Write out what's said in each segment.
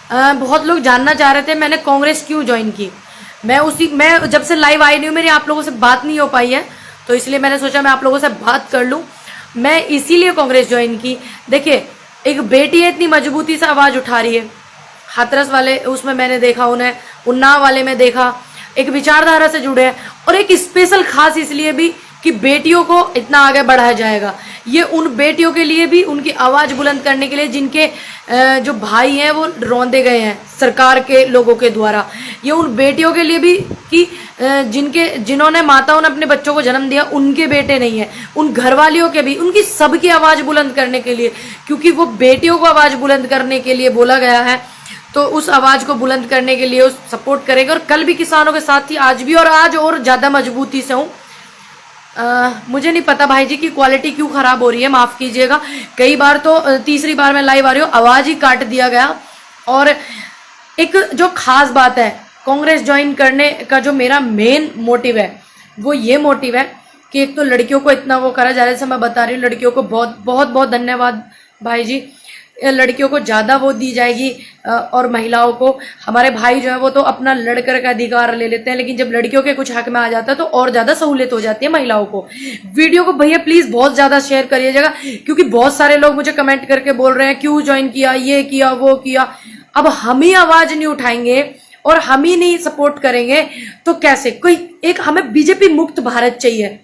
बहुत लोग जानना चाह रहे थे मैंने कांग्रेस क्यों ज्वाइन की। मैं जब से लाइव आई नहीं हूँ, मेरी आप लोगों से बात नहीं हो पाई है, तो इसलिए मैंने सोचा मैं आप लोगों से बात कर लूँ। मैं इसीलिए कांग्रेस ज्वाइन की। देखिए, एक बेटी है, इतनी मजबूती से आवाज़ उठा रही है। हाथरस वाले उसमें मैंने देखा उन्हें, उन्नाव वाले में देखा, एक विचारधारा से जुड़े हैं। और एक स्पेशल खास इसलिए भी कि बेटियों को इतना आगे बढ़ाया जाएगा। ये उन बेटियों के लिए भी, उनकी आवाज़ बुलंद करने के लिए जिनके जो भाई हैं वो रौंदे गए हैं सरकार के लोगों के द्वारा। ये उन बेटियों के लिए भी कि जिन्होंने माताओं ने अपने बच्चों को जन्म दिया, उनके बेटे नहीं है, उन घरवालियों के भी, उनकी सबकी आवाज़ बुलंद करने के लिए, क्योंकि वो बेटियों को आवाज़ बुलंद करने के लिए बोला गया है। तो उस आवाज़ को बुलंद करने के लिए उस सपोर्ट करेंगे। और कल भी किसानों के साथ थी, आज भी, और आज और ज़्यादा मजबूती से हूँ। मुझे नहीं पता भाई जी की क्वालिटी क्यों ख़राब हो रही है, माफ़ कीजिएगा। कई बार तो तीसरी बार मैं लाइव आ रही हूँ, आवाज़ ही काट दिया गया। और एक जो खास बात है, कांग्रेस ज्वाइन करने का जो मेरा मेन मोटिव है वो ये मोटिव है कि एक तो लड़कियों को इतना वो करा जा रहा है। जैसे मैं बता रही हूँ, लड़कियों को बहुत बहुत बहुत धन्यवाद भाई जी। लड़कियों को ज़्यादा वोट दी जाएगी और महिलाओं को, हमारे भाई जो है वो तो अपना लड़कर का अधिकार ले लेते हैं, लेकिन जब लड़कियों के कुछ हक में आ जाता है तो और ज़्यादा सहूलियत हो जाती है महिलाओं को। वीडियो को भैया प्लीज़ बहुत ज़्यादा शेयर करिएगा, क्योंकि बहुत सारे लोग मुझे कमेंट करके बोल रहे हैं क्यों ज्वाइन किया, ये किया, वो किया। अब हम ही आवाज़ नहीं उठाएंगे और हम ही नहीं सपोर्ट करेंगे तो कैसे? कोई एक, हमें बीजेपी मुक्त भारत चाहिए,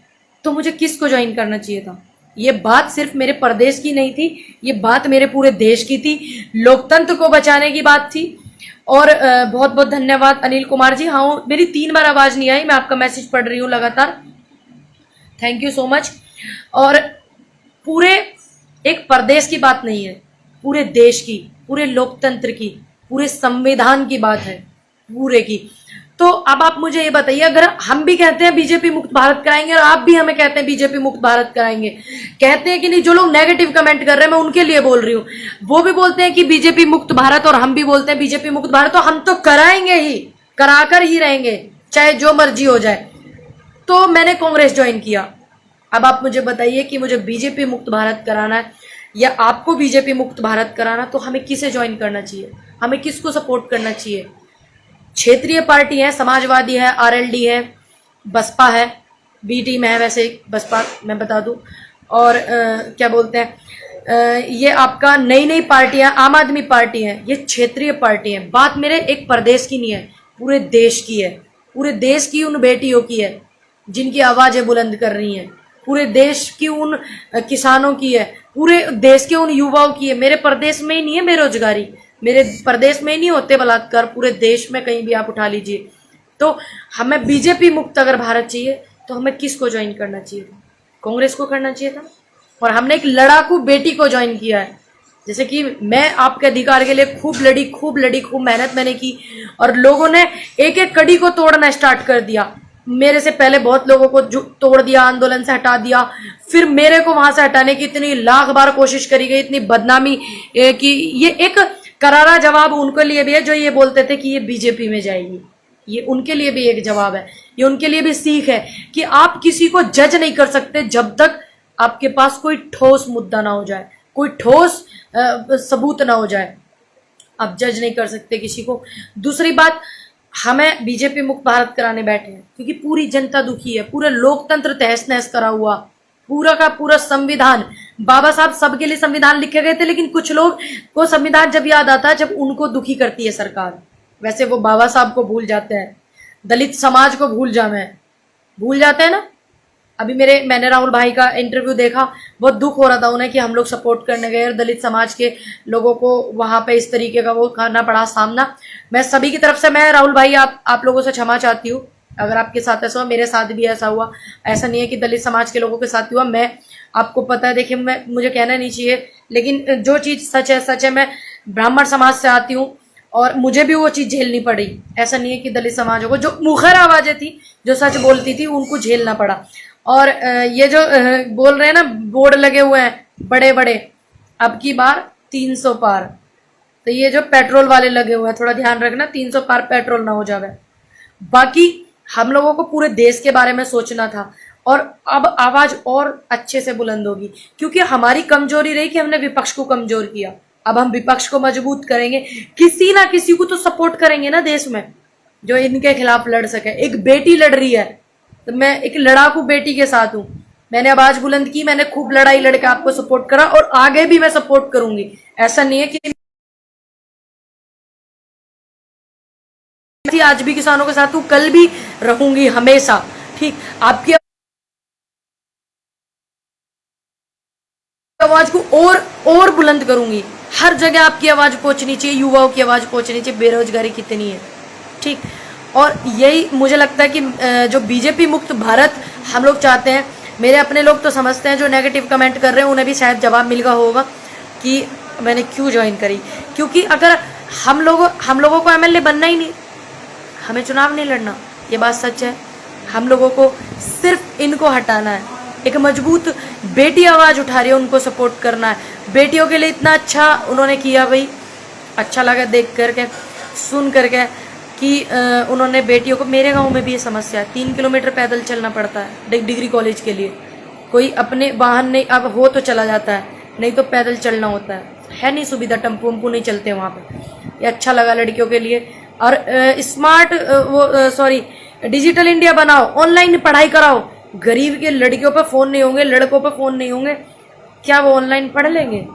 तो मुझे किसको ज्वाइन करना चाहिए था? ये बात सिर्फ मेरे प्रदेश की नहीं थी, ये बात मेरे पूरे देश की थी। लोकतंत्र को बचाने की बात थी। और बहुत बहुत धन्यवाद अनिल कुमार जी। हाँ, मेरी 3 बार आवाज़ नहीं आई, मैं आपका मैसेज पढ़ रही हूँ लगातार, थैंक यू सो मच। और पूरे एक प्रदेश की बात नहीं है, पूरे देश की, पूरे लोकतंत्र की, पूरे संविधान की बात है, पूरे की। तो अब आप मुझे ये बताइए, अगर हम भी कहते हैं बीजेपी मुक्त भारत कराएंगे और आप भी हमें कहते हैं बीजेपी मुक्त भारत कराएंगे, कहते हैं कि नहीं, जो लोग नेगेटिव कमेंट कर रहे हैं मैं उनके लिए बोल रही हूँ, वो भी बोलते हैं कि बीजेपी मुक्त भारत और हम भी बोलते हैं बीजेपी मुक्त भारत, तो हम तो कराएंगे ही, कराकर ही रहेंगे, चाहे जो मर्जी हो जाए। तो मैंने कांग्रेस ज्वाइन किया। अब आप मुझे बताइए कि मुझे बीजेपी मुक्त भारत कराना है या आपको बीजेपी मुक्त भारत कराना, तो हमें किसे ज्वाइन करना चाहिए, हमें किसको सपोर्ट करना चाहिए? क्षेत्रीय पार्टी है, समाजवादी है, आरएलडी है, बसपा है, बी टीम है, वैसे बसपा मैं बता दूं, और क्या बोलते हैं, ये आपका नई नई पार्टियां, आम आदमी पार्टी है, ये क्षेत्रीय पार्टी है। बात मेरे एक प्रदेश की नहीं है, पूरे देश की है, पूरे देश की उन बेटियों की है जिनकी आवाज़ें बुलंद कर रही हैं, पूरे देश की उन किसानों की है, पूरे देश के उन युवाओं की है। मेरे प्रदेश में ही नहीं है बेरोजगारी, मेरे प्रदेश में ही नहीं होते बलात्कार, पूरे देश में कहीं भी आप उठा लीजिए। तो हमें बीजेपी मुक्त अगर भारत चाहिए तो हमें किसको ज्वाइन करना चाहिए था? कांग्रेस को करना चाहिए था। और हमने एक लड़ाकू बेटी को ज्वाइन किया है। जैसे कि मैं आपके अधिकार के लिए खूब लड़ी, खूब मेहनत मैंने की, और लोगों ने एक एक कड़ी को तोड़ना स्टार्ट कर दिया। मेरे से पहले बहुत लोगों को तोड़ दिया, आंदोलन से हटा दिया, फिर मेरे को वहां से हटाने की इतनी लाख बार कोशिश करी गई, इतनी बदनामी कि ये एक करारा जवाब उनके लिए भी है जो ये बोलते थे कि ये बीजेपी में जाएगी। ये उनके लिए भी एक जवाब है, ये उनके लिए भी सीख है कि आप किसी को जज नहीं कर सकते जब तक आपके पास कोई ठोस मुद्दा ना हो जाए, कोई ठोस सबूत ना हो जाए, आप जज नहीं कर सकते किसी को। दूसरी बात, हमें बीजेपी मुक्त भारत कराने बैठे हैं क्योंकि पूरी जनता दुखी है, पूरा लोकतंत्र तहस नहस करा हुआ, पूरा का पूरा संविधान, बाबा साहब सबके लिए संविधान लिखे गए थे, लेकिन कुछ लोग को संविधान जब याद आता है जब उनको दुखी करती है सरकार, वैसे वो बाबा साहब को भूल जाते हैं, दलित समाज को भूल जाते हैं ना। अभी मैंने राहुल भाई का इंटरव्यू देखा, बहुत दुख हो रहा था उन्हें कि हम लोग सपोर्ट करने गए और दलित समाज के लोगों को वहां पे इस तरीके का वो करना पड़ा सामना। मैं सभी की तरफ से, मैं राहुल भाई आप लोगों से क्षमा चाहती हूँ अगर आपके साथ ऐसा हुआ, मेरे साथ भी ऐसा हुआ। ऐसा नहीं है कि दलित समाज के लोगों के साथ हुआ, मैं आपको पता है, देखिए मुझे कहना नहीं चाहिए, लेकिन जो चीज़ सच है सच है। मैं ब्राह्मण समाज से आती हूँ और मुझे भी वो चीज़ झेलनी पड़ी। ऐसा नहीं है कि दलित समाजों को, जो मुखर आवाज़ें थी, जो सच बोलती थी, उनको झेलना पड़ा। और ये जो बोल रहे हैं ना, बोर्ड लगे हुए हैं बड़े बड़े, अब की बार 300 पार, तो ये जो पेट्रोल वाले लगे हुए हैं, थोड़ा ध्यान रखना 300 पार पेट्रोल ना हो जावे। बाकी हम लोगों को पूरे देश के बारे में सोचना था, और अब आवाज और अच्छे से बुलंद होगी, क्योंकि हमारी कमजोरी रही कि हमने विपक्ष को कमजोर किया। अब हम विपक्ष को मजबूत करेंगे, किसी ना किसी को तो सपोर्ट करेंगे ना देश में जो इनके खिलाफ लड़ सके। एक बेटी लड़ रही है तो मैं एक लड़ाकू बेटी के साथ हूं, मैंने आवाज बुलंद की, मैंने खूब लड़ाई लड़के आपको सपोर्ट करा और आगे भी मैं सपोर्ट करूंगी। ऐसा नहीं है कि आज भी किसानों के साथ हूं, कल भी रहूंगी हमेशा। ठीक, आपकी आवाज को और बुलंद करूंगी, हर जगह आपकी आवाज पहुंचनी चाहिए, युवाओं की आवाज पहुंचनी चाहिए। बेरोजगारी कितनी है, ठीक, और यही मुझे लगता है कि जो बीजेपी मुक्त भारत हम लोग चाहते हैं। मेरे अपने लोग तो समझते हैं, जो नेगेटिव कमेंट कर रहे हैं उन्हें भी शायद जवाब मिल गया होगा कि मैंने क्यों ज्वाइन करी। क्योंकि अगर हम लोगों को एमएलए बनना ही नहीं, हमें चुनाव नहीं लड़ना, ये बात सच है। हम लोगों को सिर्फ इनको हटाना है। एक मजबूत बेटी आवाज़ उठा रही है, उनको सपोर्ट करना है। बेटियों के लिए इतना अच्छा उन्होंने किया भाई, अच्छा लगा देख करके, सुन करके कि उन्होंने बेटियों को, मेरे गांव में भी ये समस्या है, 3 किलोमीटर पैदल चलना पड़ता है डिग्री कॉलेज के लिए। कोई अपने वाहन नहीं, अब हो तो चला जाता है, नहीं तो पैदल चलना होता है नहीं सुविधा, टम्पू वम्पू नहीं चलते वहाँ पे। ये अच्छा लगा लड़कियों के लिए। और स्मार्ट डिजिटल इंडिया बनाओ, ऑनलाइन पढ़ाई कराओ। गरीब के लड़कियों पे फ़ोन नहीं होंगे, लड़कों पे फ़ोन नहीं होंगे, क्या वो ऑनलाइन पढ़ लेंगे?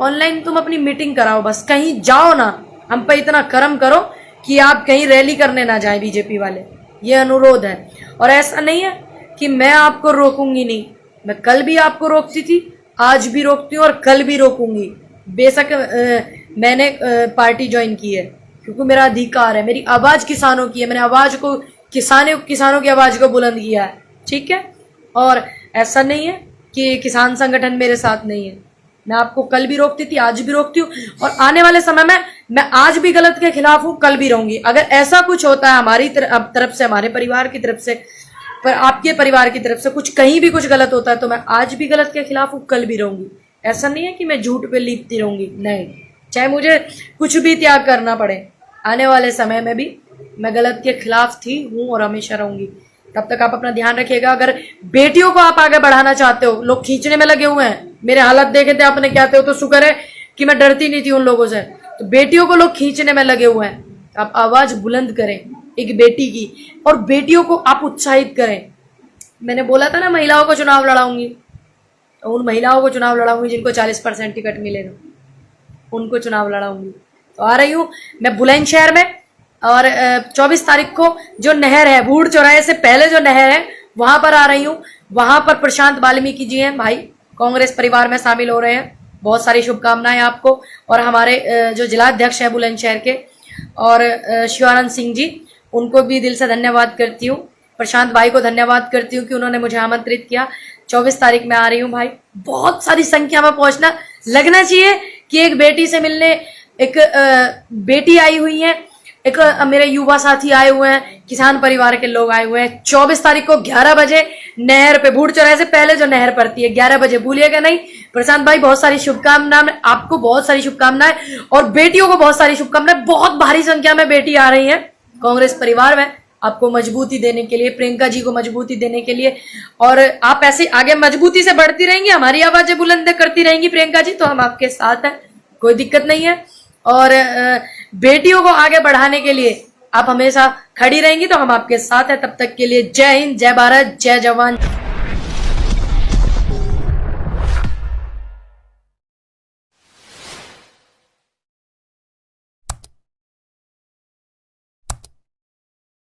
ऑनलाइन तुम अपनी मीटिंग कराओ, बस कहीं जाओ ना, हम पे इतना कर्म करो कि आप कहीं रैली करने ना जाए बीजेपी वाले, ये अनुरोध है। और ऐसा नहीं है कि मैं आपको रोकूंगी नहीं, मैं कल भी आपको रोकती थी, आज भी रोकती हूँ और कल भी रोकूंगी। बेशक मैंने पार्टी ज्वाइन की है क्योंकि मेरा अधिकार है, मेरी आवाज़ किसानों की है, मैंने आवाज़ को किसानों की आवाज़ को बुलंद किया है, ठीक है। और ऐसा नहीं है कि किसान संगठन मेरे साथ नहीं है, मैं आपको कल भी रोकती थी, आज भी रोकती हूँ और आने वाले समय में मैं आज भी गलत के खिलाफ हूँ, कल भी रहूंगी। अगर ऐसा कुछ होता है हमारी तरफ से, हमारे परिवार की तरफ से, पर आपके परिवार की तरफ से कुछ कहीं भी कुछ गलत होता है तो मैं आज भी गलत के खिलाफ हूँ, कल भी रहूंगी। ऐसा नहीं है कि मैं झूठ पे लीपती रहूंगी, नहीं, चाहे मुझे कुछ भी त्याग करना पड़े, आने वाले समय में भी मैं गलत के खिलाफ थी, हूँ और हमेशा रहूंगी। तब तक आप अपना ध्यान रखिएगा। अगर बेटियों को आप आगे बढ़ाना चाहते हो, लोग खींचने में लगे हुए हैं, मेरे हालत देखे थे आपने क्या थे, हो तो शुक्र है कि मैं डरती नहीं थी उन लोगों से। तो बेटियों को लोग खींचने में लगे हुए हैं, आप आवाज बुलंद करें एक बेटी की, और बेटियों को आप उत्साहित करें। मैंने बोला था ना महिलाओं को चुनाव लड़ाऊंगी, तो उन महिलाओं को चुनाव लड़ाऊंगी जिनको 40% टिकट मिलेगा, उनको चुनाव लड़ाऊंगी। तो आ रही हूँ मैं बुलंदशहर में, और 24 तारीख को जो नहर है, बूढ़ चौराहे से पहले जो नहर है वहां पर आ रही हूँ। वहां पर प्रशांत वाल्मीकि जी हैं भाई, कांग्रेस परिवार में शामिल हो रहे हैं, बहुत सारी शुभकामनाएं आपको। और हमारे जो जिलाध्यक्ष हैं बुलंदशहर के, और शिवानंद सिंह जी, उनको भी दिल से धन्यवाद करती हूँ। प्रशांत भाई को धन्यवाद करती हूँ कि उन्होंने मुझे आमंत्रित किया। 24 तारीख में आ रही हूँ भाई, बहुत सारी संख्या में पहुंचना, लगना चाहिए कि एक बेटी से मिलने एक बेटी आई हुई है, एक मेरे युवा साथी आए हुए हैं, किसान परिवार के लोग आए हुए हैं। 24 तारीख को 11 बजे नहर पे, बूढ़ चौराहे से पहले जो नहर पड़ती है, 11 बजे भूलिएगा नहीं। प्रशांत भाई बहुत सारी शुभकामनाएं, आपको बहुत सारी शुभकामनाएं, और बेटियों को बहुत सारी शुभकामनाएं। बहुत भारी संख्या में बेटी आ रही है कांग्रेस परिवार में, आपको मजबूती देने के लिए, प्रियंका जी को मजबूती देने के लिए। और आप ऐसे आगे मजबूती से बढ़ती रहेंगी, हमारी आवाजें बुलंद करती रहेंगी प्रियंका जी, तो हम आपके साथ हैं, कोई दिक्कत नहीं है। और बेटियों को आगे बढ़ाने के लिए आप हमेशा खड़ी रहेंगी तो हम आपके साथ हैं। तब तक के लिए जय हिंद, जय भारत, जय जवान।